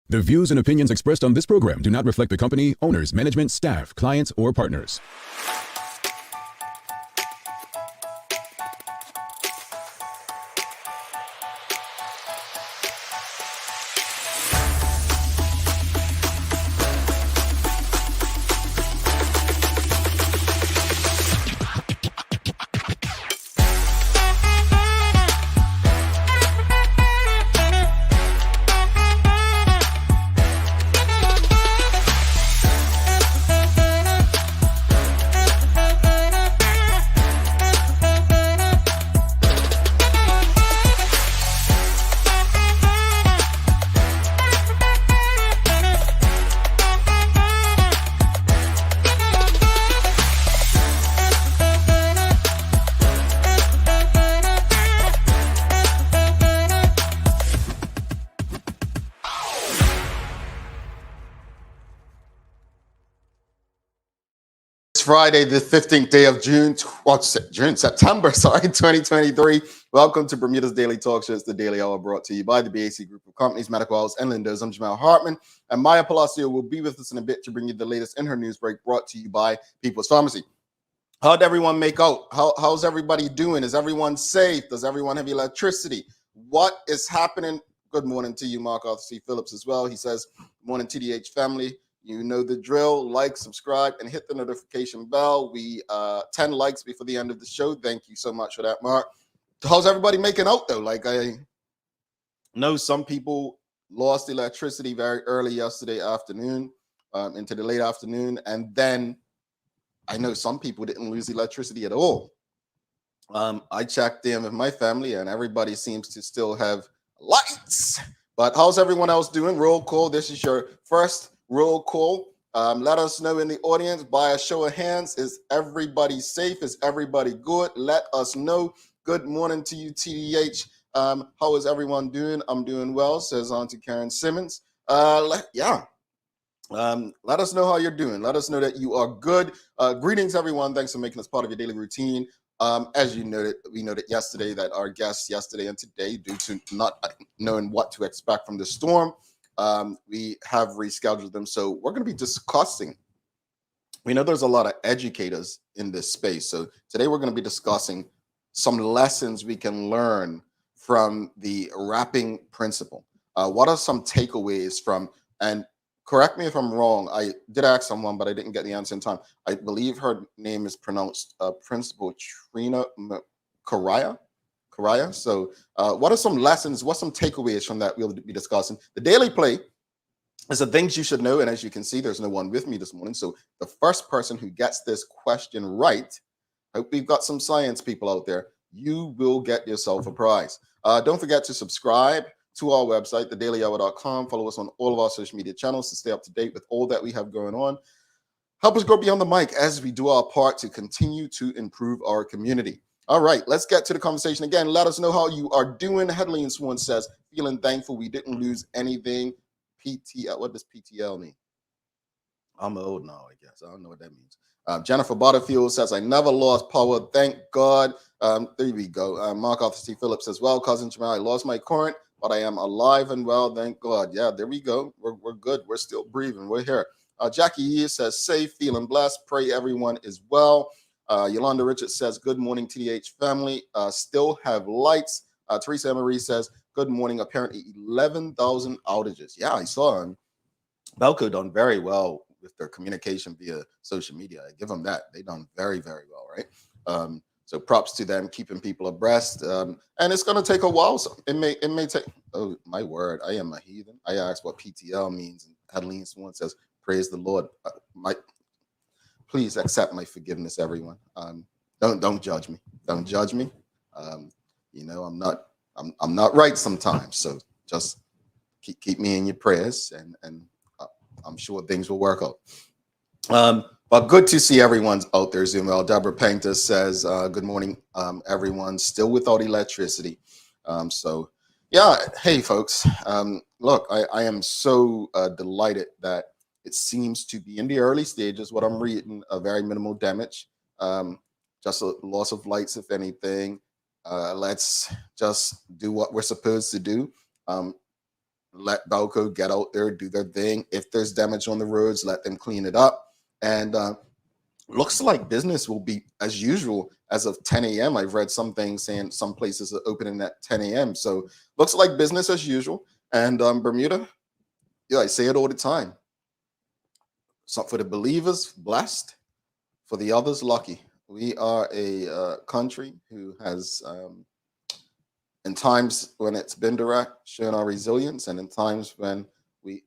The views and opinions expressed on this program do not reflect the company, owners, management, staff, clients, or partners. Friday, the 15th day of September, 2023. Welcome to Bermuda's Daily Talk Show. It's the Daily Hour brought to you by the BAC Group of Companies, Medical House, and Lindos. I'm Jamal Hartman, and Maya Palacio will be with us in a bit to bring you the latest in her news break brought to you by People's Pharmacy. How'd everyone make out? How's everybody doing? Is everyone safe? Does everyone have electricity? What is happening? Good morning to you, Mark Arthur C. Phillips, as well. He says, good morning, TDH family. You know the drill. Like, subscribe, and hit the notification bell. We 10 likes before the end of the show. Thank you so much for that, Mark. How's everybody making out, though? Like, I know some people lost electricity very early yesterday afternoon, into the late afternoon, and then I know some people didn't lose electricity at all. I checked in with my family, and everybody seems to still have lights. But how's everyone else doing? Roll call. This is your first roll call. Let us know in the audience by a show of hands. Is everybody safe? Is everybody good? Let us know. Good morning to you, TDH. How is everyone doing? I'm doing well, says Auntie Karen Simmons. Let us know how you're doing. Let us know that you are good. Greetings, everyone. Thanks for making us part of your daily routine. As you noted, we noted yesterday that our guests yesterday and today, due to not knowing what to expect from the storm, we have rescheduled them. So we're going to be discussing, we know there's a lot of educators in this space. So today we're going to be discussing some lessons we can learn from the wrapping principle. What are some takeaways from, and correct me if I'm wrong, I did ask someone, but I didn't get the answer in time. I believe her name is pronounced Principal Trina Karaya. So what are some lessons, what's some takeaways from that we'll be discussing? The Daily Play is the things you should know, and as you can see, there's no one with me this morning. So the first person who gets this question right, I hope we've got some science people out there, you will get yourself a prize. Don't forget to subscribe to our website, thedailyhour.com. Follow us on all of our social media channels to stay up to date with all that we have going on. Help us grow beyond the mic as we do our part to continue to improve our community. All right, let's get to the conversation again. Let us know how you are doing. Headley Swan says, feeling thankful we didn't lose anything. PTL, what does PTL mean? I'm old now, I guess. I don't know what that means. Jennifer Butterfield says, I never lost power. Thank God. There we go. Mark Arthur C. Phillips as well. Cousin Jamal, I lost my current, but I am alive and well. Thank God. Yeah, there we go. We're good. We're still breathing. We're here. Jackie Yee says, safe, feeling blessed. Pray everyone is well. Yolanda Richards says, good morning, TDH family. Still have lights. Teresa Marie says, good morning. Apparently 11,000 outages. Yeah, I saw him. Belco done very well with their communication via social media. I give them that. They done very, very well, right? So props to them, keeping people abreast. And it's going to take a while. So it may take, oh, my word, I am a heathen. I asked what PTL means. And Adeline Swan says, praise the Lord. Please accept my forgiveness, everyone. Don't judge me. Don't judge me. You know, I'm not right sometimes. So just keep me in your prayers, and I'm sure things will work out. But good to see everyone's out there, Zoom. Deborah Painter says, good morning, everyone. Still without electricity. So, yeah, hey, folks. Look, I am so delighted that it seems to be in the early stages, what I'm reading, a very minimal damage. Just a loss of lights, if anything. Let's just do what we're supposed to do. let Belco get out there, do their thing. If there's damage on the roads, let them clean it up. And looks like business will be as usual as of 10 a.m. I've read some things saying some places are opening at 10 a.m. So looks like business as usual. And Bermuda, yeah, I say it all the time. So for the believers, blessed. For the others, lucky. We are a country who has, in times when it's been direct, shown our resilience, and in times when we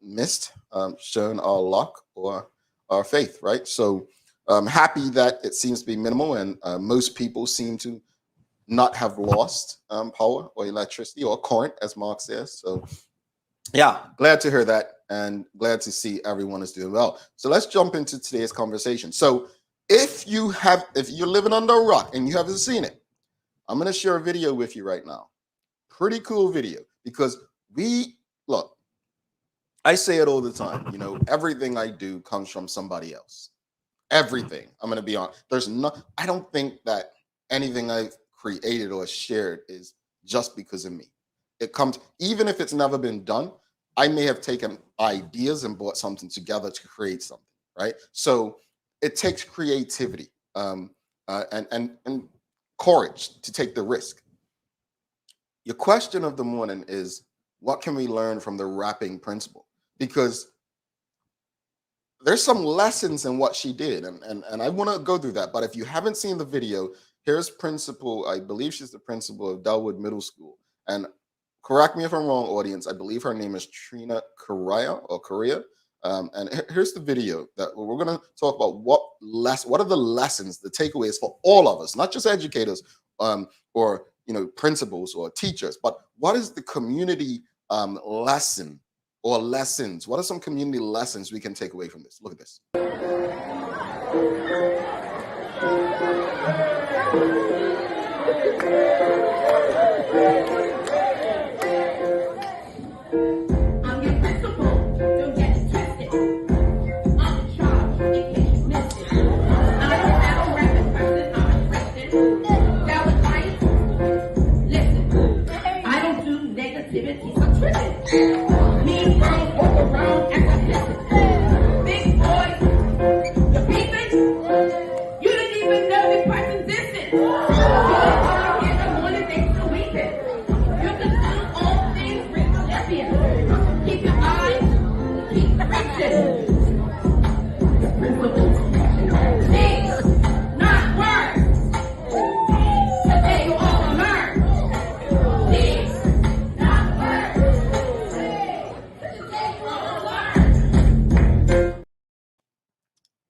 missed, shown our luck or our faith, right? So I'm happy that it seems to be minimal, and most people seem to not have lost power or electricity or current, as Mark says. So yeah, glad to hear that, and glad to see everyone is doing well. So let's jump into today's conversation. So if you're living under a rock and you haven't seen it, I'm going to share a video with you right now. Pretty cool video, because look, I say it all the time, you know, everything I do comes from somebody else. Everything. I'm going to be honest. I don't think that anything I've created or shared is just because of me. It comes, even if it's never been done, I may have taken ideas and brought something together to create something, right? So it takes creativity and courage to take the risk. Your question of the morning is, what can we learn from the wrapping principle? Because there's some lessons in what she did, and I want to go through that. But if you haven't seen the video, here's principal, I believe she's the principal of Delwood Middle School. And correct me if I'm wrong, audience, I believe her name is Trina Correa. And here's the video that we're going to talk about. What are the lessons, the takeaways for all of us, not just educators or principals or teachers, but what is the community lesson or lessons? What are some community lessons we can take away from this? Look at this.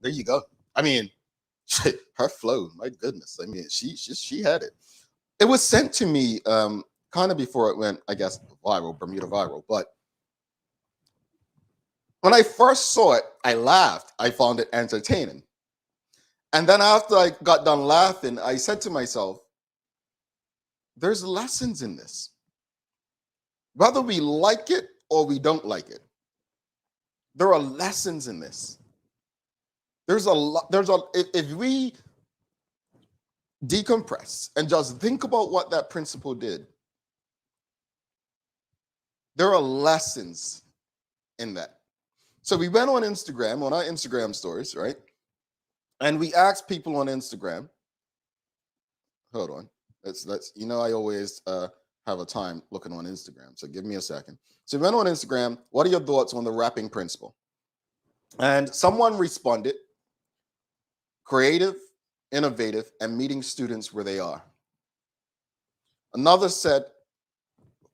There you go. I mean, her flow, my goodness. I mean, she had it. It was sent to me kind of before it went, I guess, viral, Bermuda viral. But when I first saw it, I laughed. I found it entertaining. And then after I got done laughing, I said to myself, there's lessons in this. Whether we like it or we don't like it, there are lessons in this. If we decompress and just think about what that principal did, there are lessons in that. So we went on Instagram, on our Instagram stories, right? And we asked people on Instagram, hold on, let's I always have a time looking on Instagram, so give me a second. So we went on Instagram, what are your thoughts on the wrapping principle? And someone responded, creative, innovative, and meeting students where they are. Another said,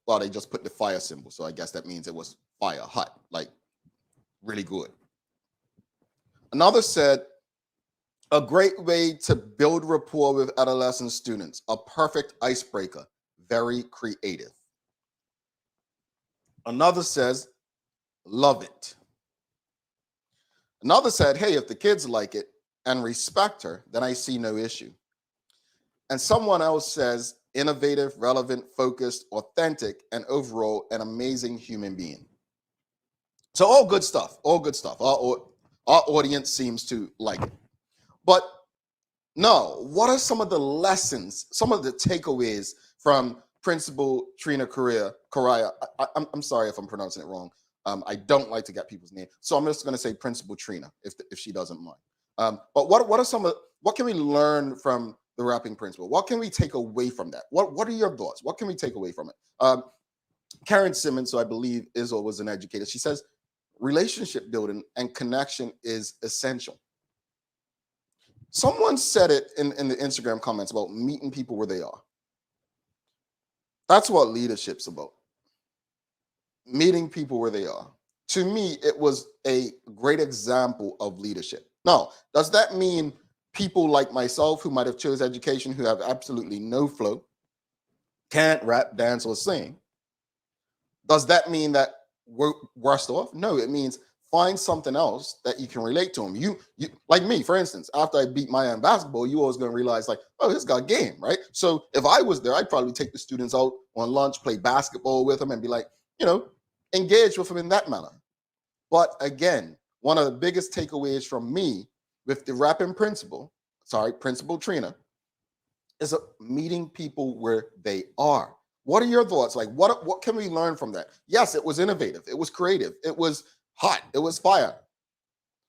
well, they just put the fire symbol, so I guess that means it was fire, hot, like really good. Another said, a great way to build rapport with adolescent students, a perfect icebreaker, very creative. Another says, love it. Another said, hey, if the kids like it and respect her, then I see no issue. And someone else says, innovative, relevant, focused, authentic, and overall an amazing human being. So all good stuff, all good stuff. Our audience seems to like it. But no, what are some of the lessons, some of the takeaways from Principal Trina Correa. I'm sorry if I'm pronouncing it wrong. I don't like to get people's names, so I'm just going to say Principal Trina if she doesn't mind. But what are what can we learn from the rapping principle? What can we take away from that? What are your thoughts? What can we take away from it? Karen Simmons, who I believe is or was an educator, she says relationship building and connection is essential. Someone said it in the Instagram comments about meeting people where they are. That's what leadership's about. Meeting people where they are. To me, it was a great example of leadership. Now, does that mean people like myself who might have chose education, who have absolutely no flow, can't rap, dance, or sing? Does that mean that we're worse off? No, it means find something else that you can relate to them. You like me, for instance, after I beat Maya in basketball, you always going to realize like, oh, this guy game, right? So if I was there, I'd probably take the students out on lunch, play basketball with them and be like, engage with them in that manner. But again, one of the biggest takeaways from me with the rapping principle, Principal Trina, is meeting people where they are. What are your thoughts? Like, what can we learn from that? Yes, it was innovative. It was creative. It was hot. It was fire.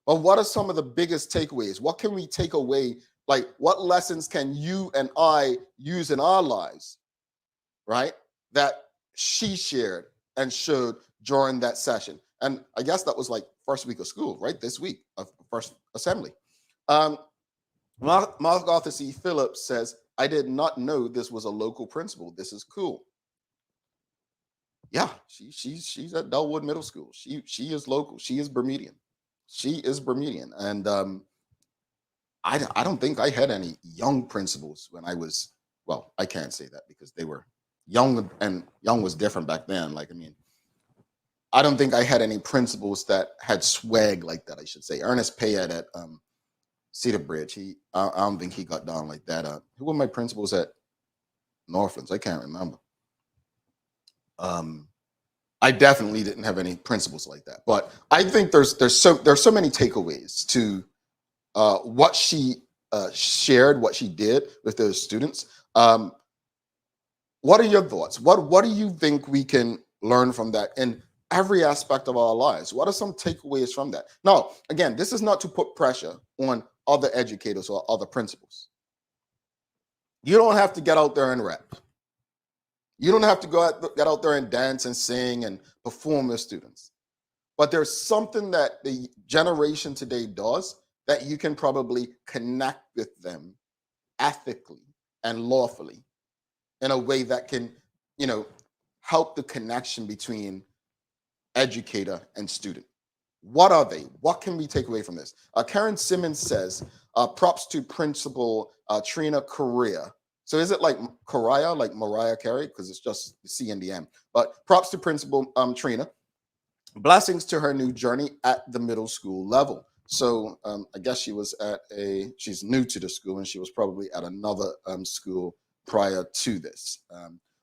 But what are some of the biggest takeaways? What can we take away? Like, what lessons can you and I use in our lives, right? That she shared and showed during that session. And I guess that was like first week of school, right? This week of first assembly. Mark Arthur C. Phillips says, I did not know this was a local principal. This is cool. Yeah, she's at Dellwood Middle School. She is local. She is Bermudian. And I don't think I had any young principals when I was, well, I can't say that because they were young, and young was different back then. Like, I mean, I don't think I had any principals that had swag like that, I should say. Ernest Payette at Cedar Bridge, I don't think he got down like that. Who were my principals at Northlands? I can't remember. I definitely didn't have any principles like that. But I think there's so many takeaways to what she shared, what she did with those students. What are your thoughts? What do you think we can learn from that in every aspect of our lives? What are some takeaways from that? Now, again, this is not to put pressure on other educators or other principals. You don't have to get out there and rap. You don't have to get out there and dance and sing and perform with students. But there's something that the generation today does that you can probably connect with them ethically and lawfully in a way that can, help the connection between educator and student. What are they? What can we take away from this? Karen Simmons says, props to Principal Trina Correa. So is it like Correa, like Mariah Carey? Because it's just the C and the M. But props to Principal Trina. Blessings to her new journey at the middle school level. So I guess she's new to the school and she was probably at another school prior to this.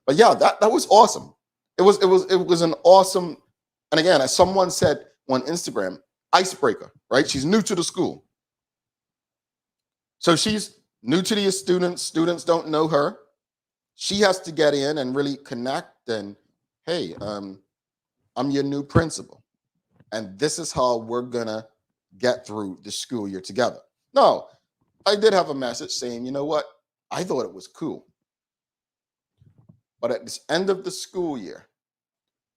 But yeah, that was awesome. It was an awesome, and again, as someone said on Instagram, icebreaker, right? She's new to the school. So she's new to these students. Students don't know her. She has to get in and really connect and, hey, I'm your new principal. And this is how we're going to get through the school year together. No, I did have a message saying, you know what? I thought it was cool. But at the end of the school year,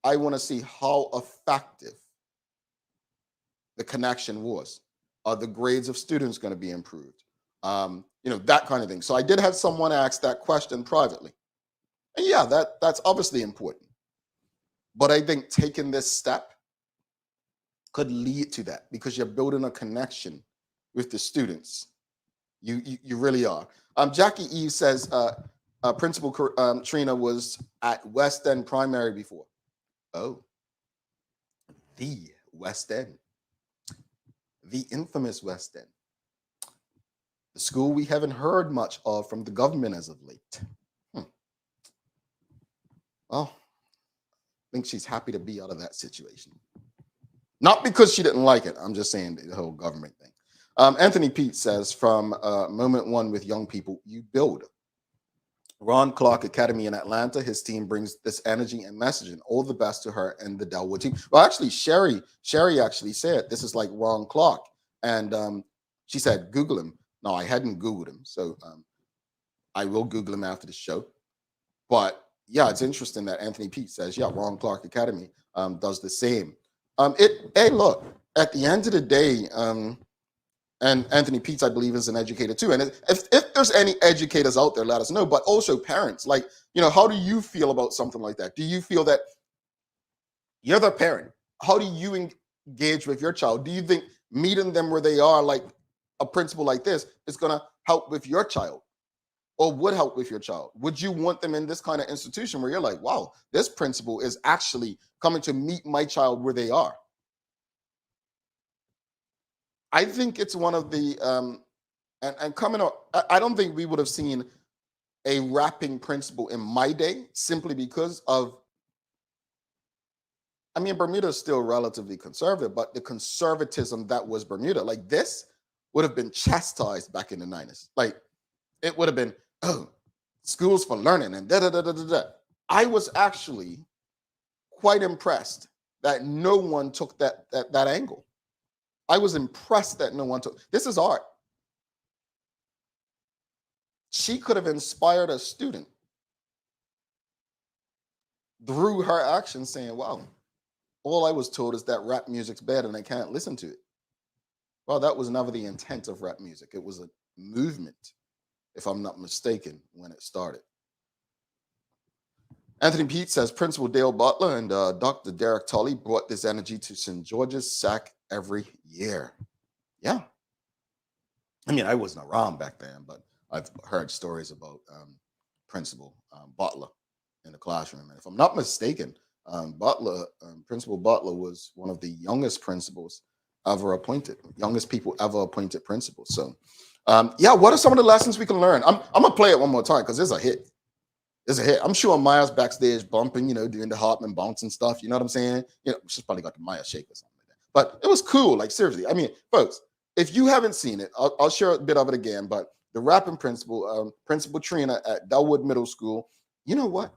I want to see how effective the connection was. Are the grades of students going to be improved? That kind of thing. So I did have someone ask that question privately. And yeah, that's obviously important. But I think taking this step could lead to that because you're building a connection with the students. You really are. Jackie Eve says, Principal Trina was at West End Primary before. Oh, the West End. The infamous West End. The school we haven't heard much of from the government as of late. Well, I think she's happy to be out of that situation. Not because she didn't like it. I'm just saying the whole government thing. Anthony Pete says, from moment one with young people, you build. Ron Clark Academy in Atlanta. His team brings this energy and messaging. All the best to her and the Delwood team. Well, actually, Sherry actually said this is like Ron Clark, and she said Google him. No, I hadn't Googled him, so I will Google him after the show. But yeah, it's interesting that Anthony Pete says, yeah, Ron Clark Academy does the same. Hey, look, at the end of the day, and Anthony Pete, I believe, is an educator too. And if there's any educators out there, let us know. But also parents, like, how do you feel about something like that? Do you feel that you're the parent? How do you engage with your child? Do you think meeting them where they are, like a principal like this, is going to help with your child? Or would help with your child? Would you want them in this kind of institution where you're like, wow, this principal is actually coming to meet my child where they are? I think it's one of the and coming up, I don't think we would have seen a rapping principal in my day simply because of, I mean, Bermuda is still relatively conservative, but the conservatism that was Bermuda, like this, would have been chastised back in the 90s. Like it would have been, oh, schools for learning and da da da da da da. I was actually quite impressed that no one took that angle. I was impressed that no one took. This is art. She could have inspired a student through her actions, saying, wow, all I was told is that rap music's bad and I can't listen to it. Well, that was never the intent of rap music. It was a movement, if I'm not mistaken, when it started. Anthony Pete says Principal Dale Butler and Dr. Derek Tully brought this energy to St. George's SAC every year. Yeah. I mean, I wasn't around back then, but I've heard stories about Principal Butler in the classroom. And if I'm not mistaken, Principal Butler was one of the youngest principals ever appointed, youngest people ever appointed principals. So, yeah, what are some of the lessons we can learn? I'm going to play it one more time because it's a hit. It's a hit. I'm sure Maya's backstage bumping, doing the Hartman bounce and stuff. You know what I'm saying? She's probably got the Maya shake or something like that. But it was cool. Like, seriously. I mean, folks, if you haven't seen it, I'll share a bit of it again. But the rapping principal, Principal Trina at Delwood Middle School, you know what?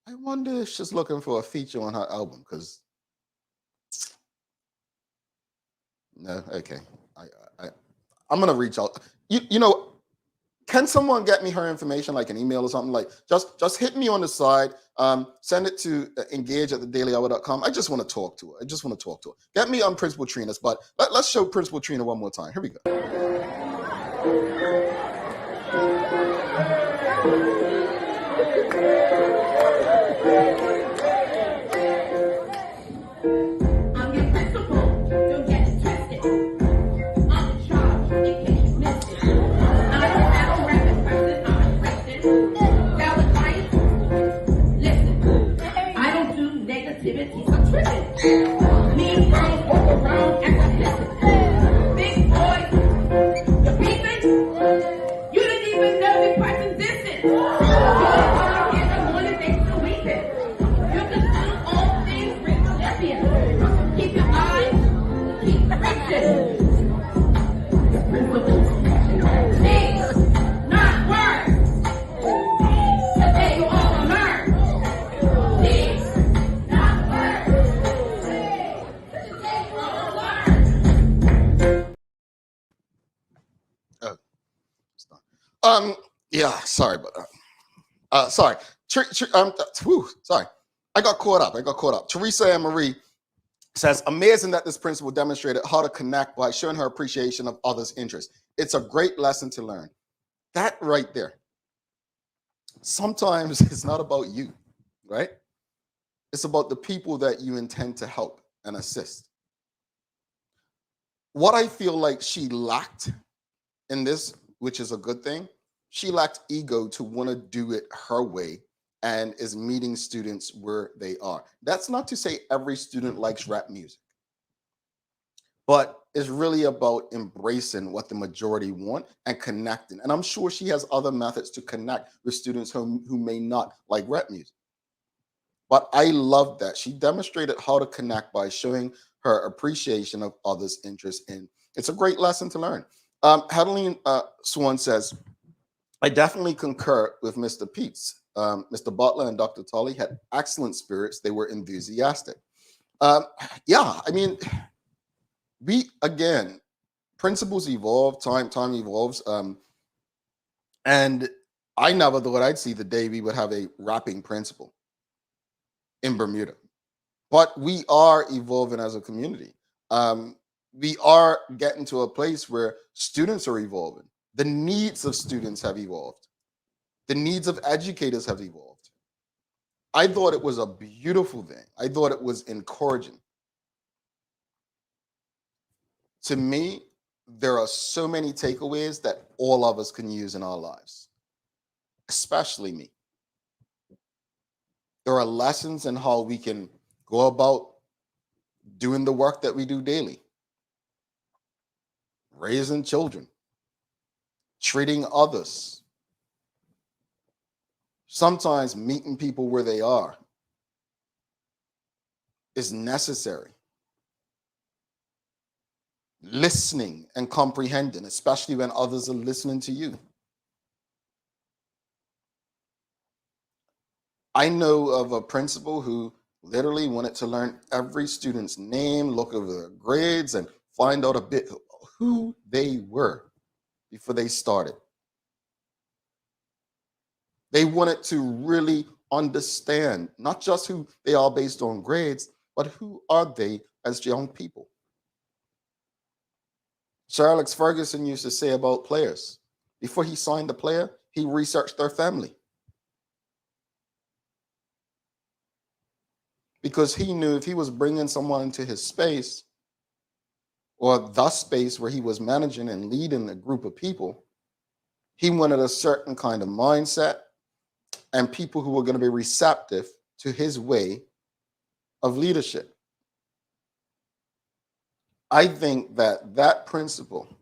I wonder if she's looking for a feature on her album because no, okay. I'm gonna reach out. Can someone get me her information, like an email or something? Like just hit me on the side. Send it to engage@thedailyhour.com. I just want to talk to her. Get me on Principal Trina's, but let's show Principal Trina one more time. Here we go. Yeah, sorry about that. Sorry. Sorry. I got caught up. Teresa Ann Marie says, amazing that this principal demonstrated how to connect by showing her appreciation of others' interests. It's a great lesson to learn. That right there. Sometimes it's not about you, right? It's about the people that you intend to help and assist. What I feel like she lacked in this, which is a good thing, she lacked ego to want to do it her way and is meeting students where they are. That's not to say every student likes rap music, but it's really about embracing what the majority want and connecting. And I'm sure she has other methods to connect with students who may not like rap music. But I love that she demonstrated how to connect by showing her appreciation of others' interests. And it's a great lesson to learn. Adeline Swan says, I definitely concur with Mr. Peets. Mr. Butler and Dr. Tully had excellent spirits. They were enthusiastic. Um, yeah, I mean, we again, principles evolve, time evolves, and I never thought I'd see the day we would have a rapping principal in Bermuda. But we are evolving as a community. We are getting to a place where students are evolving. The needs of students have evolved. The needs of educators have evolved. I thought it was a beautiful thing. I thought it was encouraging. To me, there are so many takeaways that all of us can use in our lives, especially me. There are lessons in how we can go about doing the work that we do daily, raising children, treating others, sometimes meeting people where they are is necessary. Listening and comprehending, especially when others are listening to you. I know of a principal who literally wanted to learn every student's name, look over their grades, and find out a bit who they were before they started. They wanted to really understand not just who they are based on grades, but who are they as young people. Sir Alex Ferguson used to say about players, before he signed a player, he researched their family. Because he knew if he was bringing someone into his space or the space where he was managing and leading a group of people, he wanted a certain kind of mindset and people who were going to be receptive to his way of leadership. I think that principle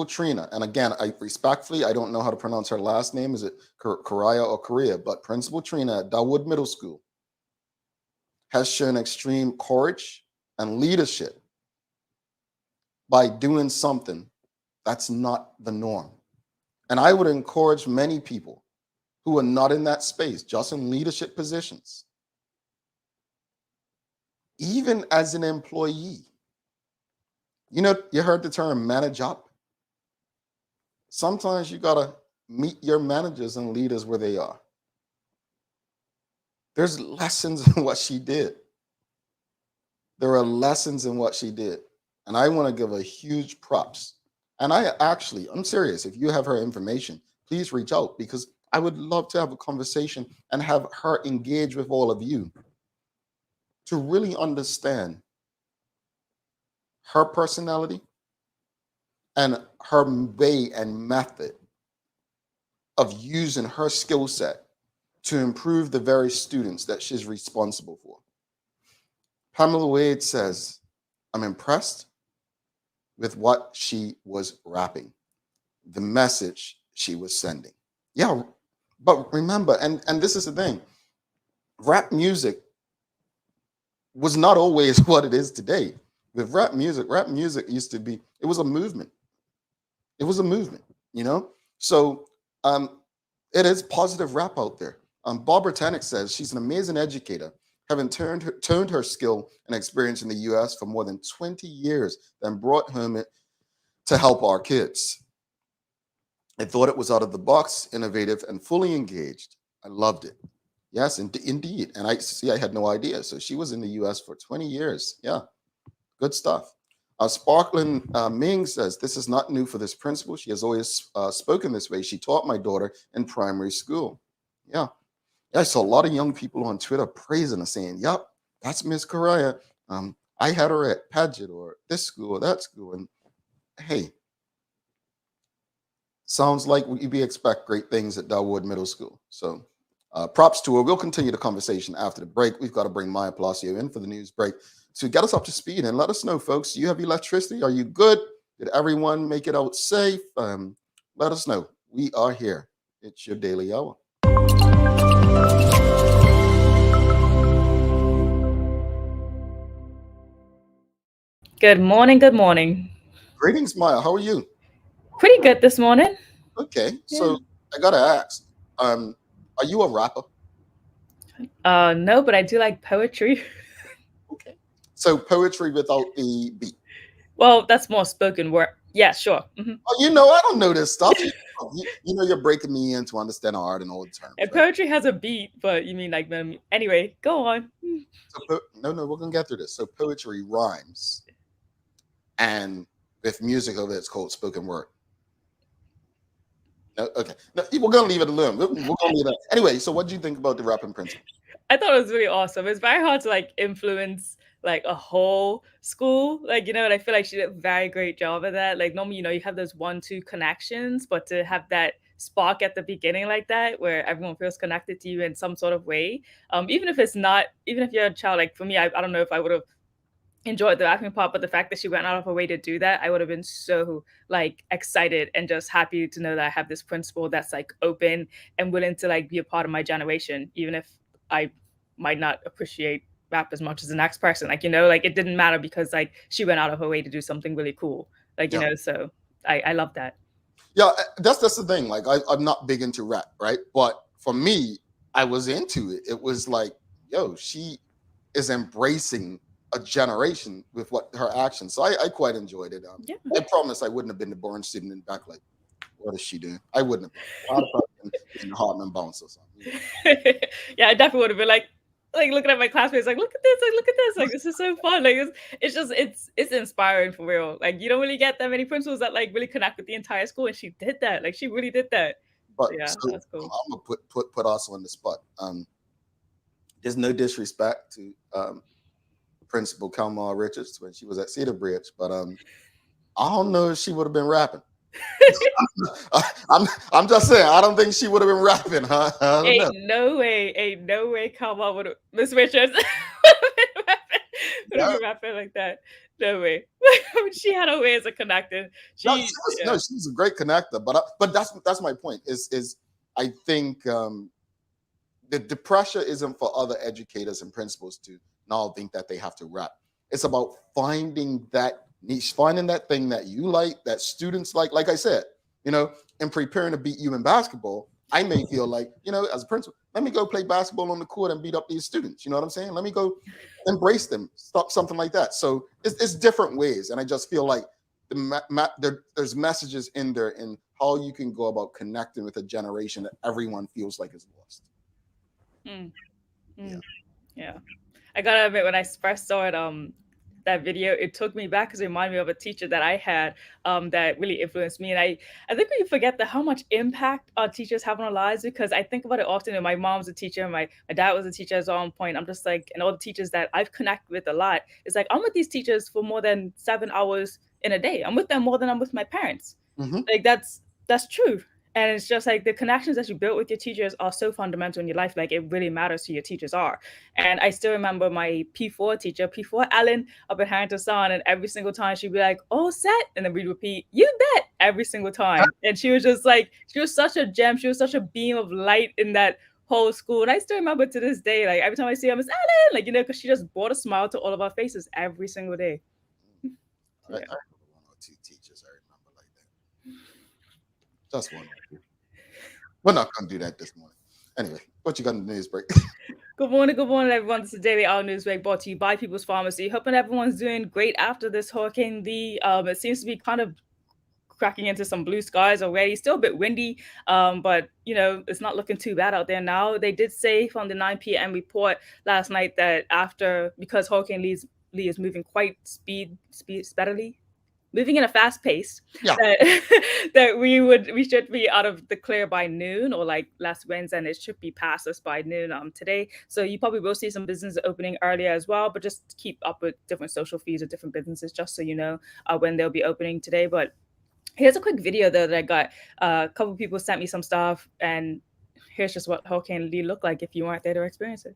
Trina, and again, I respectfully, I don't know how to pronounce her last name. Is it Correa or Korea? But Principal Trina at Dawood Middle School has shown extreme courage and leadership by doing something that's not the norm. And I would encourage many people who are not in that space, just in leadership positions, even as an employee. You know, you heard the term manage up. Sometimes you got to meet your managers and leaders where they are. There's lessons in what she did. There are lessons in what she did. And I want to give a huge props. And I'm serious. If you have her information, please reach out because I would love to have a conversation and have her engage with all of you to really understand her personality and her way and method of using her skill set to improve the very students that she's responsible for. Pamela Wade says, I'm impressed with what she was rapping, the message she was sending. Yeah, but remember, and this is the thing, rap music was not always what it is today. With rap music used to be, it was a movement. It was a movement, you know? So it is positive rap out there. Barbara Tannick says she's an amazing educator, having turned her skill and experience in the US for more than 20 years, then brought home it to help our kids. I thought it was out of the box, innovative, and fully engaged. I loved it. Yes, indeed. And I had no idea. So she was in the US for 20 years. Yeah, good stuff. Sparkling Ming says, this is not new for this principal. She has always spoken this way. She taught my daughter in primary school. Yeah. I saw a lot of young people on Twitter praising her, saying, yep, that's Miss Correa. I had her at Paget or this school or that school. And hey, sounds like we expect great things at Dawood Middle School. So props to her. We'll continue the conversation after the break. We've got to bring Maya Palacio in for the news break to get us up to speed and let us know, folks, do you have electricity? Are you good? Did everyone make it out safe? Let us know. We are here. It's your daily hour. Good morning. Good morning. Greetings, Maya. How are you? Pretty good this morning. Okay. So I gotta ask, are you a rapper? No, but I do like poetry. Okay. So poetry without the beat. Well, that's more spoken word. Yeah, sure. Oh, I don't know this stuff. You're breaking me in to understand art and all the terms. And Right? poetry has a beat, but you mean like anyway, go on. So no, we're gonna get through this. So poetry rhymes, and with music of it, it's called spoken word. No, okay, no, we're gonna leave it alone. We're gonna leave it. Anyway, so what do you think about the rapping principle? I thought it was really awesome. It's very hard to like influence like a whole school, like and I feel like she did a very great job of that. Like normally, you have those 1-2 connections, but to have that spark at the beginning like that, where everyone feels connected to you in some sort of way, even if you're a child, like for me, I don't know if I would have enjoyed the rapping part, but the fact that she went out of her way to do that, I would have been so like excited and just happy to know that I have this principal that's like open and willing to like be a part of my generation, even if I might not appreciate rap as much as the next person. Like, like it didn't matter because like she went out of her way to do something really cool. Like, so I love that. Yeah, that's the thing. Like I'm not big into rap, right? But for me, I was into it. It was like, yo, she is embracing a generation with what her actions. So I quite enjoyed it. Yeah. I promise I wouldn't have been the boring student in the back like, what is she doing? I wouldn't have been. I'd have been in Hartman bounce or something. Yeah, I definitely would have been like looking at my classmates, like, look at this, like this is so fun. Like it's inspiring for real. Like you don't really get that many principals that like really connect with the entire school, and she did that. Like she really did that. But yeah, so, that's cool. I'm gonna put us on the spot. There's no disrespect to Principal Kelmar Richards when she was at Cedar Bridge, but I don't know if she would have been rapping. I'm just saying, I don't think she would have been rapping, huh? Ain't no way Kelmar would have Miss Richards would have been rapping like that. No way. She had her ways of connecting. She was a great connector, but that's my point. Is I think the pressure isn't for other educators and principals to now think that they have to rap. It's about finding that niche, finding that thing that you like, that students like. Like I said, in preparing to beat you in basketball, I may feel like, as a principal, let me go play basketball on the court and beat up these students. You know what I'm saying? Let me go embrace them, something like that. So it's different ways. And I just feel like there's messages in there in how you can go about connecting with a generation that everyone feels like is lost. Yeah. I gotta admit, when I first saw it, that video, it took me back because it reminded me of a teacher that I had that really influenced me. And I think we forget how much impact our teachers have on our lives, because I think about it often. And my mom's a teacher, my dad was a teacher as well on point. I'm just like, and all the teachers that I've connected with a lot, it's like I'm with these teachers for more than 7 hours in a day. I'm with them more than I'm with my parents. Like that's true. And it's just like the connections that you build with your teachers are so fundamental in your life. Like it really matters who your teachers are. And I still remember my P4 teacher, P4 Ellen, up at Harrington Son, and every single time she'd be like, "Oh, set," and then we'd repeat, "You bet," every single time. And she was just like, she was such a gem. She was such a beam of light in that whole school. And I still remember to this day, like every time I see her, Miss Ellen, like, because she just brought a smile to all of our faces every single day. I remember 1 or 2 teachers I remember like that. Just one. We're not going to do that this morning. Anyway, what you got in the news break? Good morning, everyone. This is Daily Hour News Break brought to you by People's Pharmacy. Hoping everyone's doing great after this Hurricane Lee. It seems to be kind of cracking into some blue skies already. Still a bit windy, but it's not looking too bad out there now. They did say from the 9 p.m. report last night that because Hurricane Lee is moving quite speedily, moving in a fast pace, that we should be out of the clear by noon, or like last Wednesday, and it should be past us by noon today. So you probably will see some businesses opening earlier as well, but just keep up with different social feeds of different businesses just so you know when they'll be opening today. But here's a quick video though that I got. A couple of people sent me some stuff, and here's just what Hurricane Lee looked like if you weren't there to experience it.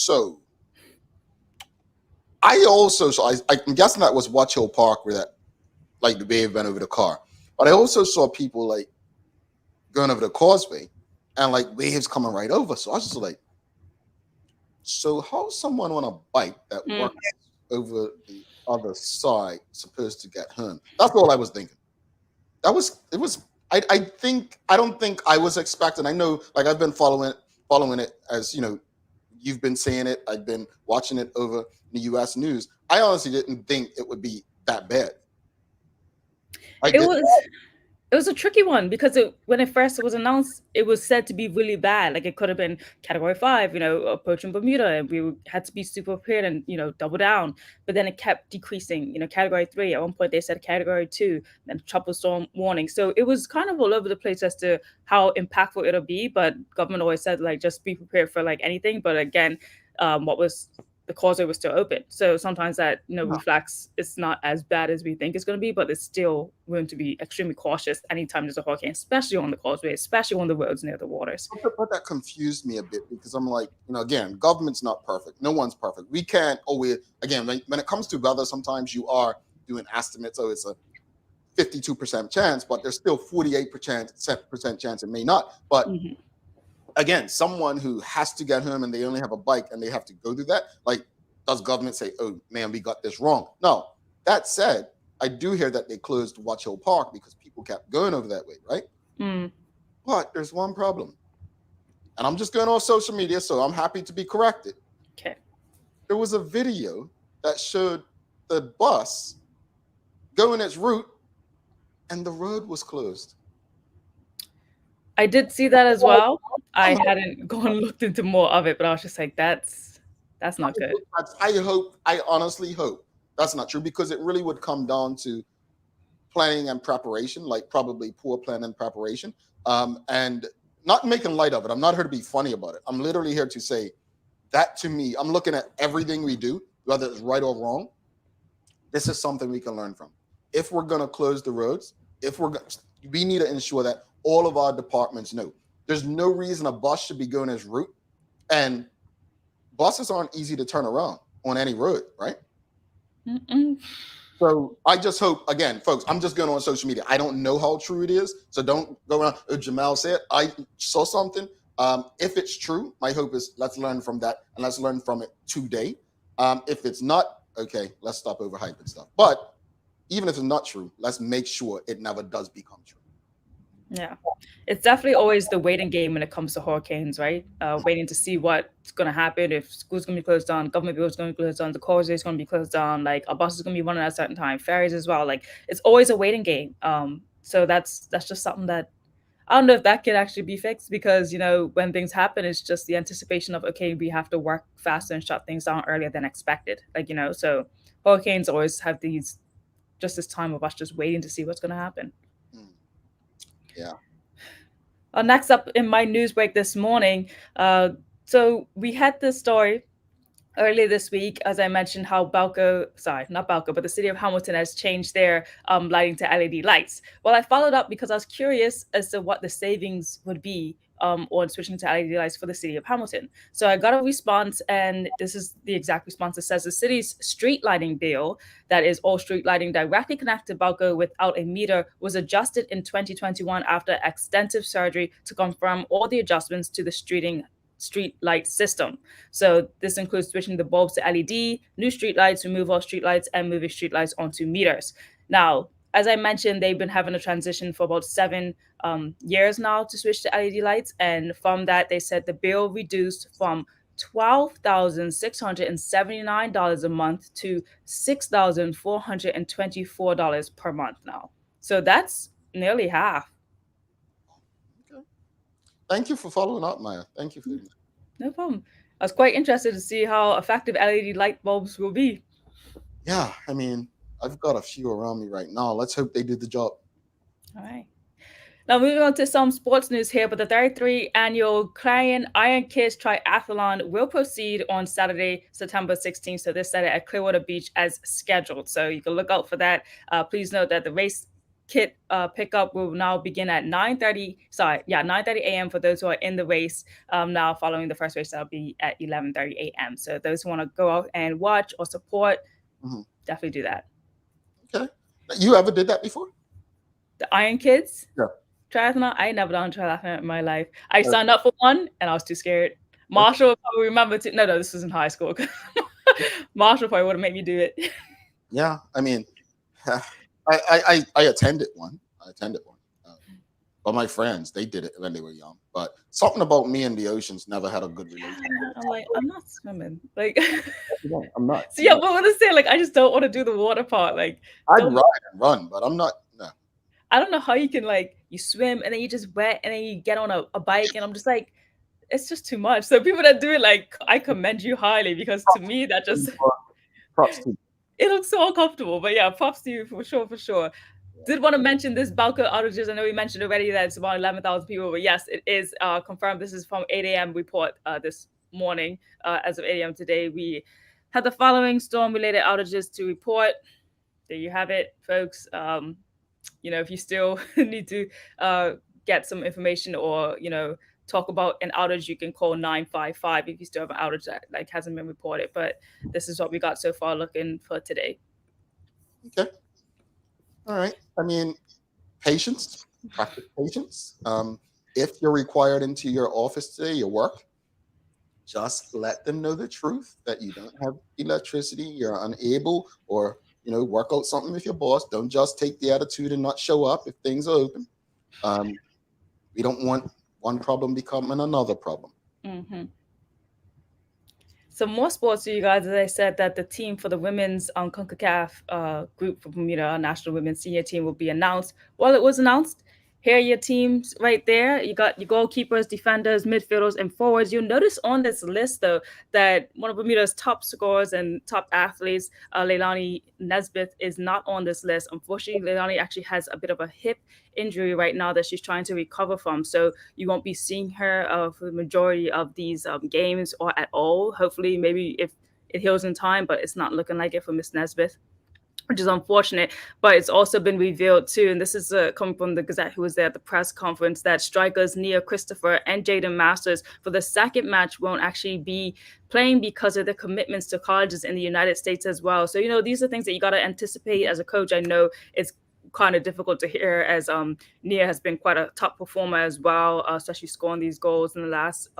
So I also saw, I'm guessing that was Watch Hill Park where that, like the wave went over the car. But I also saw people like going over the causeway and like waves coming right over. So I was just like, so how's someone on a bike that works over the other side supposed to get home? That's all I was thinking. It was I don't think I was expecting. I know, like, I've been following it, as you know, you've been saying it. I've been watching it over the US news. I honestly didn't think it would be that bad. It was a tricky one because when it first was announced, it was said to be really bad. Like, it could have been category 5, approaching Bermuda, and we had to be super prepared and, double down. But then it kept decreasing, category 3. At one point they said category 2, then tropical storm warning. So it was kind of all over the place as to how impactful it'll be. But government always said, like, just be prepared for like anything. But again, the causeway was still open. So sometimes that, reflects it's not as bad as we think it's going to be, but it's still going to be extremely cautious anytime there's a hurricane, especially on the causeway, especially on the roads near the waters. But that confused me a bit because I'm like, again, government's not perfect. No one's perfect. We can't always, again, when it comes to weather, sometimes you are doing estimates. So it's a 52% chance, but there's still 48% chance it may not. But again, someone who has to get home and they only have a bike and they have to go through that, like, does government say, oh man, we got this wrong? No. That said, I do hear that they closed Watch Hill Park because people kept going over that way, right? But there's one problem. And I'm just going on social media, so I'm happy to be corrected. Okay. There was a video that showed the bus going its route and the road was closed. I did see that as well. I hadn't gone and looked into more of it, but I was just like, that's not good. I honestly hope that's not true, because it really would come down to planning and preparation, like probably poor planning and preparation. And not making light of it. I'm not here to be funny about it. I'm literally here to say that, to me, I'm looking at everything we do, whether it's right or wrong. This is something we can learn from. If we're going to close the roads, we need to ensure that all of our departments know. There's no reason a bus should be going its route, and buses aren't easy to turn around on any road, right? So I just hope, again, folks, I'm just going on social media. I don't know how true it is, so don't go around. Jamal said, I saw something. If it's true, my hope is let's learn from that, and let's learn from it today. If it's not, okay, let's stop overhyping stuff. But even if it's not true, let's make sure it never does become true. Yeah, it's definitely always the waiting game when it comes to hurricanes, right? Waiting to see what's going to happen, if school's going to be closed down, government buildings going to be closed down, the causeway is going to be closed down, like a bus is going to be running at a certain time, ferries as well. Like, it's always a waiting game. So that's just something that I don't know if that could actually be fixed, because, when things happen, it's just the anticipation of, okay, we have to work faster and shut things down earlier than expected. Like, so hurricanes always have this time of us just waiting to see what's going to happen. Yeah. Next up in my news break this morning, so we had this story earlier this week, as I mentioned, how the city of Hamilton has changed their lighting to LED lights. Well, I followed up because I was curious as to what the savings would be on switching to LED lights for the city of Hamilton. So I got a response, and this is the exact response. It says the city's street lighting bill, that is all street lighting directly connected to Balco without a meter, was adjusted in 2021 after extensive surgery to confirm all the adjustments to the street light system. So this includes switching the bulbs to LED, new street lights, remove all street lights, and moving street lights onto meters. Now, as I mentioned, they've been having a transition for about 7 years now to switch to LED lights. And from that, they said the bill reduced from $12,679 a month to $6,424 per month now. So that's nearly half. Okay. Thank you for following up, Maya. Thank you for that. No problem. I was quite interested to see how effective LED light bulbs will be. Yeah, I mean, I've got a few around me right now. Let's hope they do the job. All right. Now, moving on to some sports news here, but the 33rd annual Clarion Iron Kiss Triathlon will proceed on Saturday, September 16th. So this Saturday at Clearwater Beach as scheduled. So you can look out for that. Please note that the race kit pickup will now begin at 9:30 a.m. for those who are in the race. Now following the first race, that'll be at 11:30 a.m. So those who want to go out and watch or support, definitely do that. Okay. You ever did that before? The Iron Kids? Yeah. Triathlon? I ain't never done a triathlon in my life. I signed up for one and I was too scared. Marshall will probably remember too. No, this was in high school. Marshall probably would have made me do it. Yeah, I mean, I attended one. But my friends, they did it when they were young. But something about me and the oceans never had a good relationship. I'm like, I'm not swimming. Like, I'm not. So yeah, but what to say? Like, I just don't want to do the water part. Like, I'd ride and run, but I'm not. No. I don't know how you can, like, you swim and then you just wet and then you get on a bike, and I'm just like, it's just too much. So people that do it, like, I commend you highly, because to me that just props to you. It looks so uncomfortable. But yeah, props to you for sure. Did want to mention this Balco outages. I know we mentioned already that it's about 11,000 people, but yes, it is confirmed. This is from 8 a.m. report this morning. As of 8 a.m. today, we had the following storm-related outages to report. There you have it, folks. If you still need to get some information or, talk about an outage, you can call 955 if you still have an outage that hasn't been reported. But this is what we got so far looking for today. Okay. All right. I mean, patience, practice patience. If you're required into your office today, your work, just let them know the truth that you don't have electricity, you're unable, or work out something with your boss. Don't just take the attitude and not show up if things are open. We don't want one problem becoming another problem. Mm-hmm. Some more sports for you guys. As I said, that the team for the women's CONCACAF group for Bermuda, our national women's senior team, will be announced. Well, it was announced. Here are your teams right there. You got your goalkeepers, defenders, midfielders, and forwards. You'll notice on this list, though, that one of Bermuda's top scorers and top athletes, Leilani Nesbitt, is not on this list. Unfortunately, Leilani actually has a bit of a hip injury right now that she's trying to recover from. So you won't be seeing her for the majority of these games or at all. Hopefully, maybe if it heals in time, but it's not looking like it for Miss Nesbitt, which is unfortunate. But it's also been revealed too, and this is coming from the Gazette, who was there at the press conference, that strikers Nia Christopher and Jaden Masters for the second match won't actually be playing because of their commitments to colleges in the United States as well. So, these are things that you got to anticipate as a coach. I know it's kind of difficult to hear, as Nia has been quite a top performer as well, especially scoring these goals in the last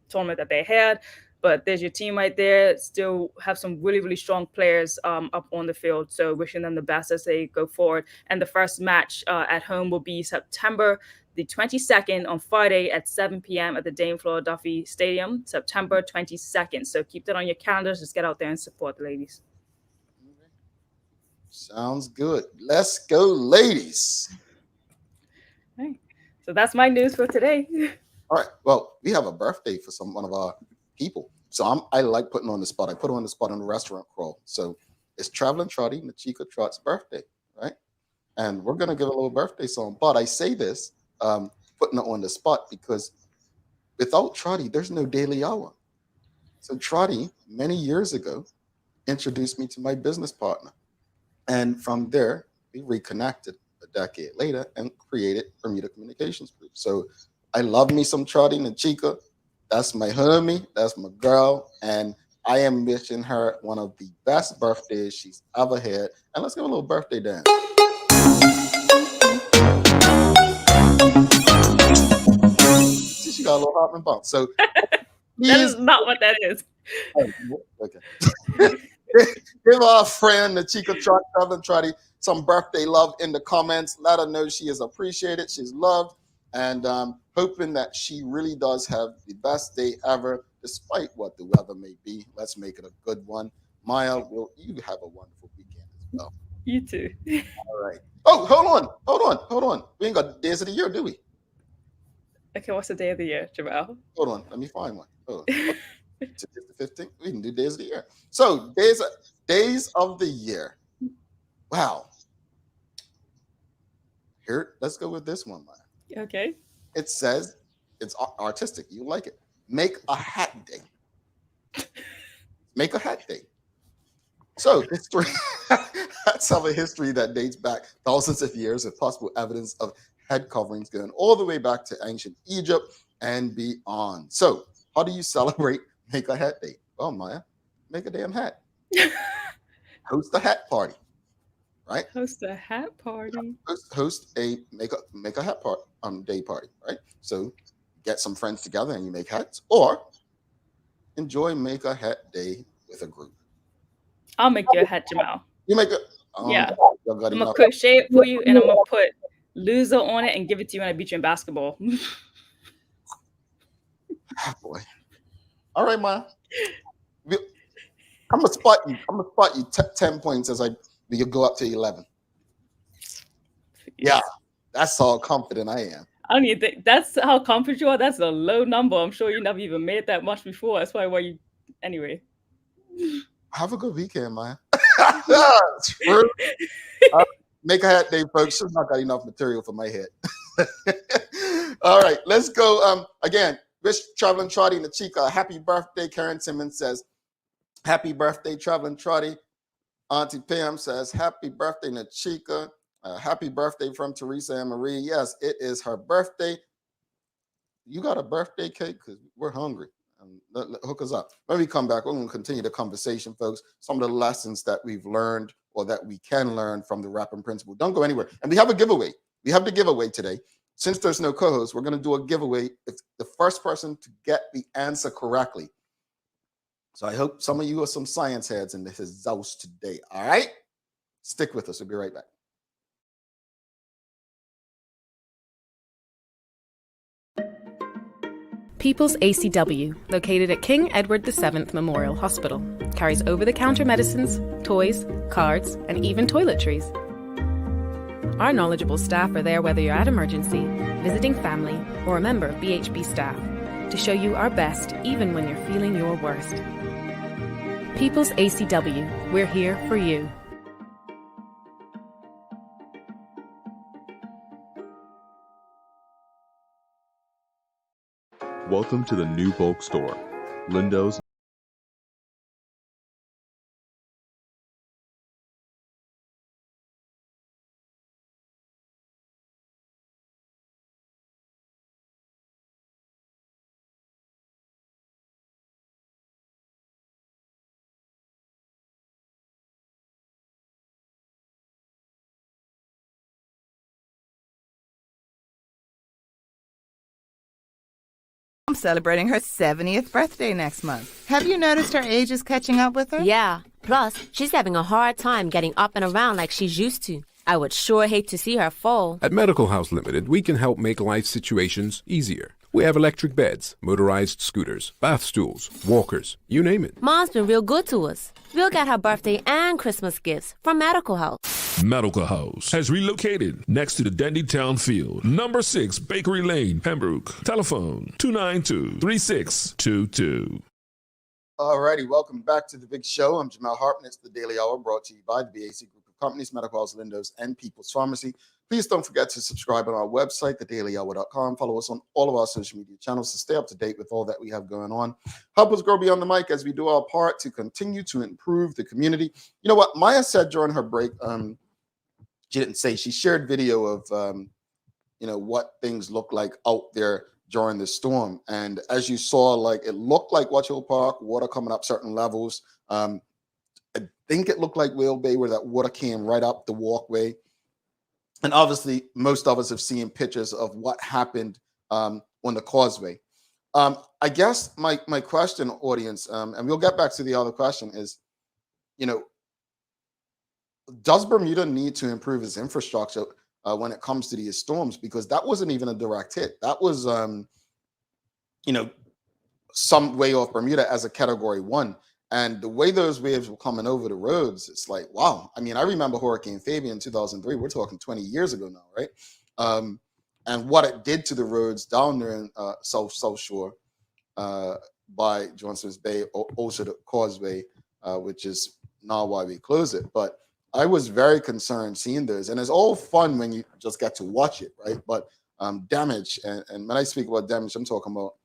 tournament that they had. But there's your team right there. Still have some really, really strong players up on the field. So wishing them the best as they go forward. And the first match at home will be September the 22nd on Friday at 7 p.m. at the Dame Flora Duffy Stadium, September 22nd. So keep that on your calendars. Just get out there and support the ladies. Sounds good. Let's go, ladies. Right. So that's my news for today. All right. Well, we have a birthday for one of our people. So I like putting on the spot. I put on the spot on the restaurant crawl. So it's Traveling Trotty, Nachika Trott's birthday, right? And we're going to give a little birthday song. But I say this, putting it on the spot, because without Trotty, there's no Daily Hour. So Trotty, many years ago, introduced me to my business partner. And from there, we reconnected a decade later and created Bermuda Communications Group. So I love me some Trotty Nachika. That's my homie. That's my girl. And I am wishing her one of the best birthdays she's ever had. And let's give a little birthday dance. See, she got a little hop and bump. So that is not what that is. Okay. Give our friend Nachika Trott, Traveling Trotty, some birthday love in the comments. Let her know she is appreciated, she's loved, and hoping that she really does have the best day ever, despite what the weather may be. Let's make it a good one. Maya, you have a wonderful weekend as well. You too. All right. Oh, hold on. We ain't got days of the year, do we? Okay, what's the day of the year, Jamal? Hold on, let me find one. Hold on. It's the 15th. We can do days of the year. So days of the year. Wow. Here, let's go with this one, Maya. Okay. It says, it's artistic. You like it. Make a hat day. Make a hat day. So it's Hats have a history that dates back thousands of years with possible evidence of head coverings going all the way back to ancient Egypt and beyond. So, how do you celebrate Make a Hat Day? Well, Maya, make a damn hat. Host a hat party, right? Host a hat party. Host a make a hat part day party, right? So, get some friends together and you make hats, or enjoy Make a Hat Day with a group. I'll make you a hat, Jamal. You make it. Yeah. Y'all got I'm gonna enough. crochet it for you, and I'm gonna put loser on it and give it to you when I beat you in basketball. Ah, boy. All right, man. I'm gonna spot you. 10 points as you go up to 11. Yeah, that's how confident I am. I don't even think that's how confident you are. That's a low number. I'm sure you never even made that much before. That's probably why you. Anyway. Have a good weekend, man. True. Make a hat day, folks. She's not got enough material for my head. All right, let's go. Again, wish Traveling Trotty and the Chica happy birthday. Karen Simmons says, happy birthday, Traveling Trotty. Auntie Pam says, happy birthday, Nachika. Happy birthday from Teresa and Marie. Yes, it is her birthday. You got a birthday cake? Because we're hungry. Hook us up. When we come back, we're going to continue the conversation, folks. Some of the lessons that we've learned or that we can learn from the Rapping Principle. Don't go anywhere. And we have a giveaway. We have the giveaway today. Since there's no co-host, we're going to do a giveaway. It's the first person to get the answer correctly. So I hope some of you are some science heads and this is Zeus today. All right? Stick with us. We'll be right back. People's ACW, located at King Edward VII Memorial Hospital, carries over-the-counter medicines, toys, cards, and even toiletries. Our knowledgeable staff are there whether you're at emergency, visiting family, or a member of BHB staff, to show you our best even when you're feeling your worst. People's ACW, we're here for you. Welcome to the new bulk store, Lindo's. I'm celebrating her 70th birthday next month. Have you noticed her age is catching up with her? Yeah. Plus, she's having a hard time getting up and around like she's used to. I would sure hate to see her fall. At Medical House Limited, we can help make life situations easier. We have electric beds, motorized scooters, bath stools, walkers, you name it. Mom's been real good to us. We'll get her birthday and Christmas gifts from Medical House. Medical House has relocated next to the Dandytown Field, number 6 Bakery Lane, Pembroke. Telephone 292-3622. All righty, welcome back to the big show. I'm Jamal Hartman. It's the Daily Hour brought to you by the BAC Group of Companies, Medical House, Lindo's, and People's Pharmacy. Please don't forget to subscribe on our website, thedailyhour.com. Follow us on all of our social media channels to stay up to date with all that we have going on. Help us grow beyond the mic as we do our part to continue to improve the community. You know what Maya said during her break? She didn't say. She shared video of, what things look like out there during the storm. And as you saw, like it looked like Watch Hill Park, water coming up certain levels. I think it looked like Whale Bay where that water came right up the walkway. And obviously, most of us have seen pictures of what happened on the causeway. I guess my question, audience, and we'll get back to the other question is, does Bermuda need to improve its infrastructure when it comes to these storms? Because that wasn't even a direct hit. That was, some way off Bermuda as a Category 1. And the way those waves were coming over the roads, it's like, wow. I mean, I remember Hurricane Fabian in 2003. We're talking 20 years ago now, right? And what it did to the roads down there in South Shore by Johnson's Bay, also the causeway, which is now why we close it. But I was very concerned seeing those. And it's all fun when you just get to watch it, right? But damage, and when I speak about damage, I'm talking about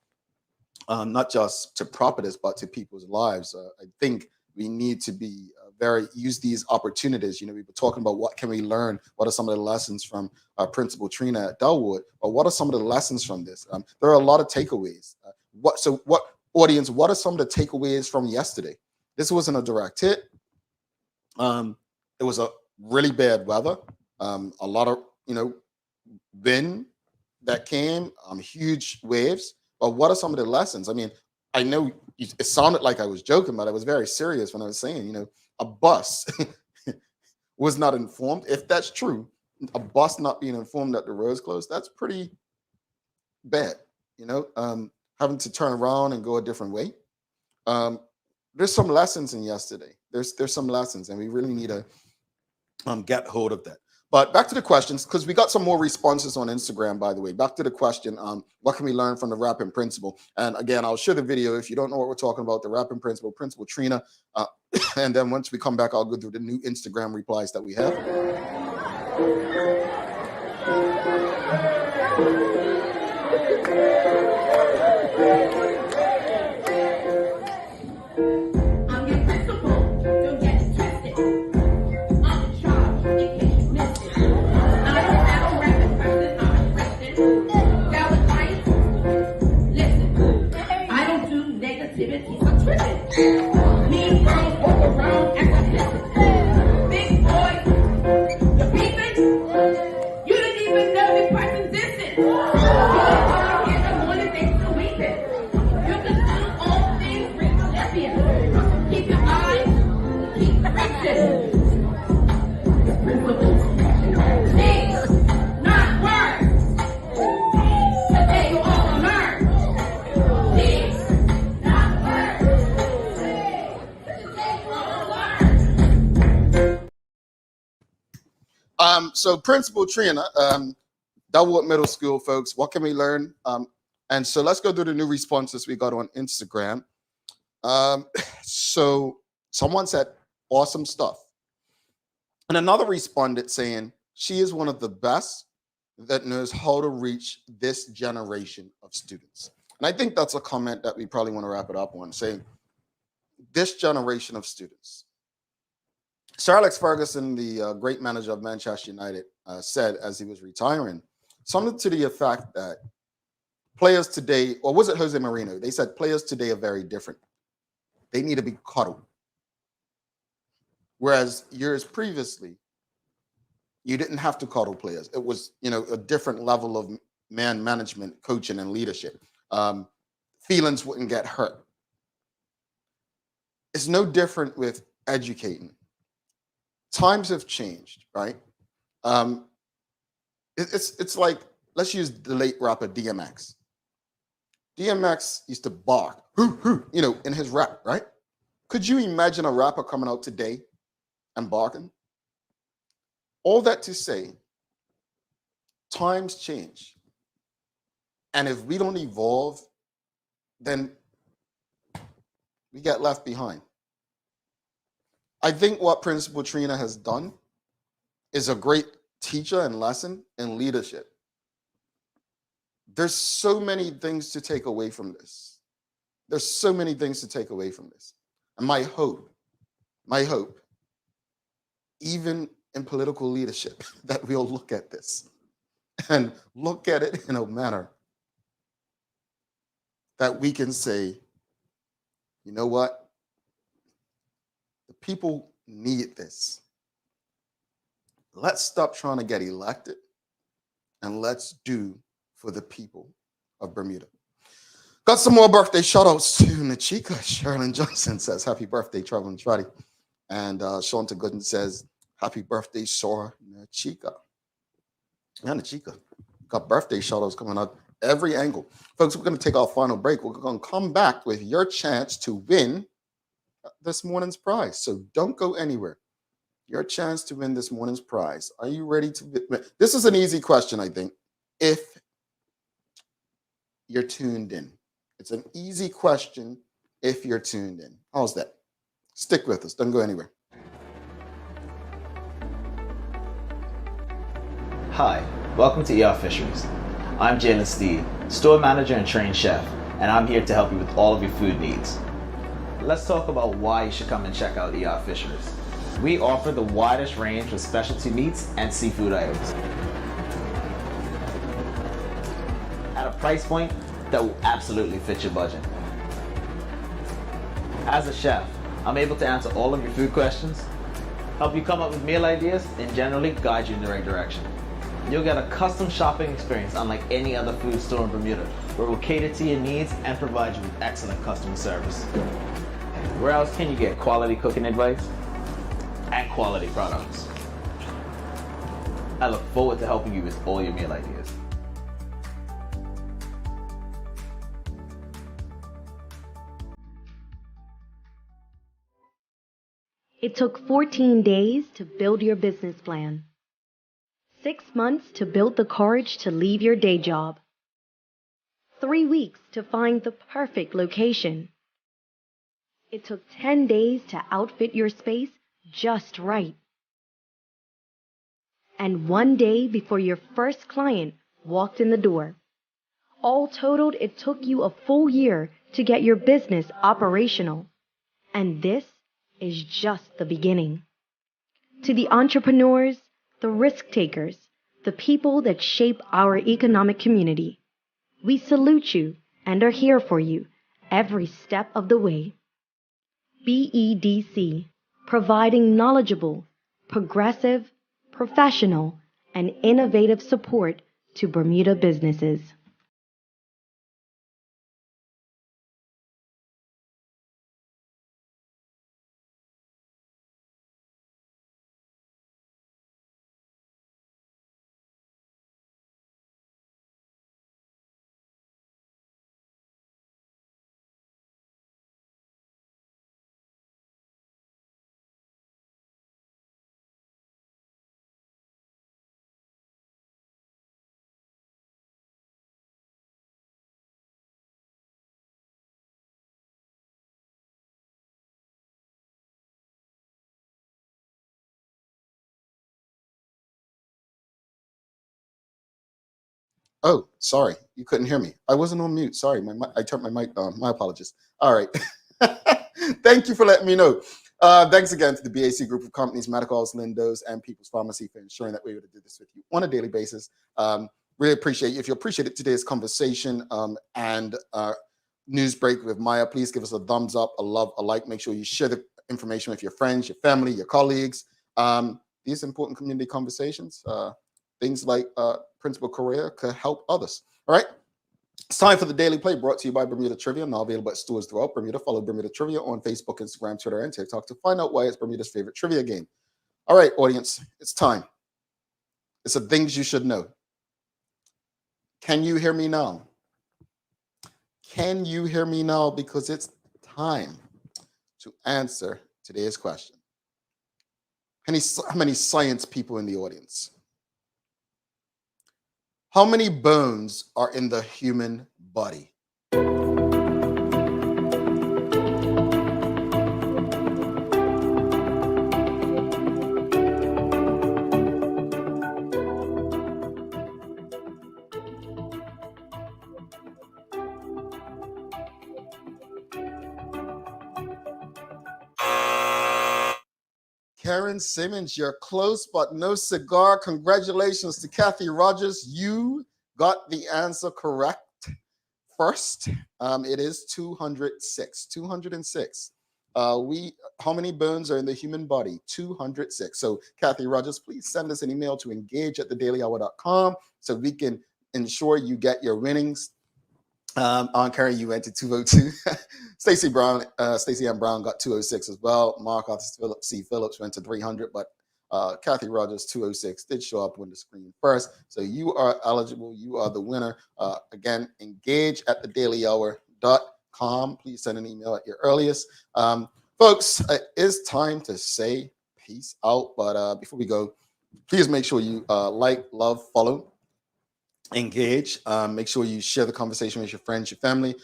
not just to properties, but to people's lives. I think we need to be use these opportunities. We were talking about what can we learn, what are some of the lessons from Principal Trina at Dellwood, or what are some of the lessons from this? There are a lot of takeaways. What audience, what are some of the takeaways from yesterday? This wasn't a direct hit. It was a really bad weather, a lot of wind that came, huge waves. But what are some of the lessons? I mean, I know it sounded like I was joking, but I was very serious when I was saying, a bus was not informed. If that's true, a bus not being informed that the road's closed, that's pretty bad. Having to turn around and go a different way. There's some lessons in yesterday. There's some lessons, and we really need to get hold of that. But back to the questions, because we got some more responses on Instagram, by the way. Back to the question, what can we learn from the rapping principal? And again, I'll show the video if you don't know what we're talking about, the rapping principal, Principal Trina. And then once we come back, I'll go through the new Instagram replies that we have. So Principal Trina, Dellwood Middle School, folks, what can we learn? And so let's go through the new responses we got on Instagram. So someone said, awesome stuff. And another responded saying, she is one of the best that knows how to reach this generation of students. And I think that's a comment that we probably want to wrap it up on, saying this generation of students. Sir Alex Ferguson, the great manager of Manchester United, said as he was retiring, something to the effect that players today, or was it Jose Mourinho? They said players today are very different. They need to be coddled. Whereas years previously, you didn't have to coddle players. It was, a different level of man management, coaching, and leadership. Feelings wouldn't get hurt. It's no different with educating. Times have changed, right? It's like, let's use the late rapper DMX. DMX used to bark, in his rap, right? Could you imagine a rapper coming out today and barking? All that to say, times change. And if we don't evolve, then we get left behind. I think what Principal Trina has done is a great teacher and lesson in leadership. There's so many things to take away from this. There's so many things to take away from this. And my hope, even in political leadership, that we'll look at this and look at it in a manner that we can say, you know what? The people need this. Let's stop trying to get elected and let's do for the people of Bermuda. Got some more birthday shout-outs to Nachika. Sherilyn Johnson says, happy birthday, Traveling Trotty. And Shanta Gooden says, happy birthday, Sora Nachika. Yeah, Nachika. Got birthday shout-outs coming up every angle. Folks, we're going to take our final break. We're going to come back with your chance to win this morning's prize. So don't go anywhere. Your chance to win this morning's prize. Are you ready to win? This is an easy question, I think, if you're tuned in. It's an easy question if you're tuned in. How's that? Stick with us. Don't go anywhere. Hi, welcome to ER Fisheries. I'm Jalen Steed, store manager and trained chef, and I'm here to help you with all of your food needs. let's talk about why you should come and check out ER Fisheries. We offer the widest range of specialty meats and seafood items at a price point that will absolutely fit your budget. As a chef, I'm able to answer all of your food questions, help you come up with meal ideas, and generally guide you in the right direction. You'll get a custom shopping experience unlike any other food store in Bermuda, where we'll cater to your needs and provide you with excellent customer service. Where else can you get quality cooking advice and quality products? I look forward to helping you with all your meal ideas. It took 14 days to build your business plan. 6 months to build the courage to leave your day job. 3 weeks to find the perfect location. It took 10 days to outfit your space just right. And 1 day before your first client walked in the door. All totaled, it took you a full year to get your business operational. And this is just the beginning. To the entrepreneurs, the risk takers, the people that shape our economic community, we salute you and are here for you every step of the way. BEDC, providing knowledgeable, progressive, professional, and innovative support to Bermuda businesses. Oh, sorry, you couldn't hear me. I wasn't on mute. Sorry, I turned my mic on. My apologies. All right. Thank you for letting me know. Thanks again to the BAC Group of Companies, Medicals, Lindos, and People's Pharmacy for ensuring that we're able to do this with you on a daily basis. Really appreciate you. If you appreciated today's conversation and news break with Maya, please give us a thumbs up, a love, a like. Make sure you share the information with your friends, your family, your colleagues. These important community conversations, things like Principal Correa could help others. All right. It's time for the Daily Play, brought to you by Bermuda Trivia, now available at stores throughout Bermuda. Follow Bermuda Trivia on Facebook, Instagram, Twitter, and TikTok to find out why it's Bermuda's favorite trivia game. All right, audience, it's time. It's the things you should know. Can you hear me now? Can you hear me now? Because it's time to answer today's question. How many science people in the audience? How many bones are in the human body? Karen Simmons, you're close, but no cigar. Congratulations to Kathy Rogers. You got the answer correct first. It is 206. 206. How many bones are in the human body? 206. So Kathy Rogers, please send us an email to engage@thedailyhour.com so we can ensure you get your winnings. On Karen, you went to 202. Stacey Ann Brown got 206 as well. Mark Arthur Phillips went to 300, but Kathy Rogers 206 did show up on the screen first. So you are eligible. You are the winner. Again, engage@thedailyhour.com. Please send an email at your earliest. Folks, it's time to say peace out. But before we go, please make sure you like, love, follow, engage. Make sure you share the conversation with your friends, your family.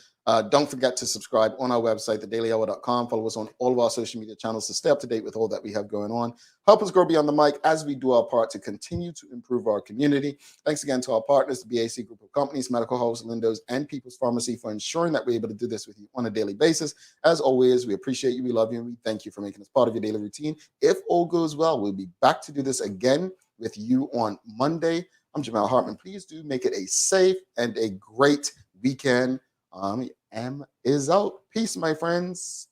Don't forget to subscribe on our website, thedailyhour.com. Follow us on all of our social media channels to stay up to date with all that we have going on. Help us grow beyond the mic as we do our part to continue to improve our community. Thanks again to our partners, the BAC Group of Companies, Medical House, Lindo's, and People's Pharmacy for ensuring that we're able to do this with you on a daily basis. As always, we appreciate you, we love you, and we thank you for making us part of your daily routine. If all goes well, we'll be back to do this again with you on Monday. I'm Jamal Hartman. Please do make it a safe and a great weekend. M is out. Peace, my friends.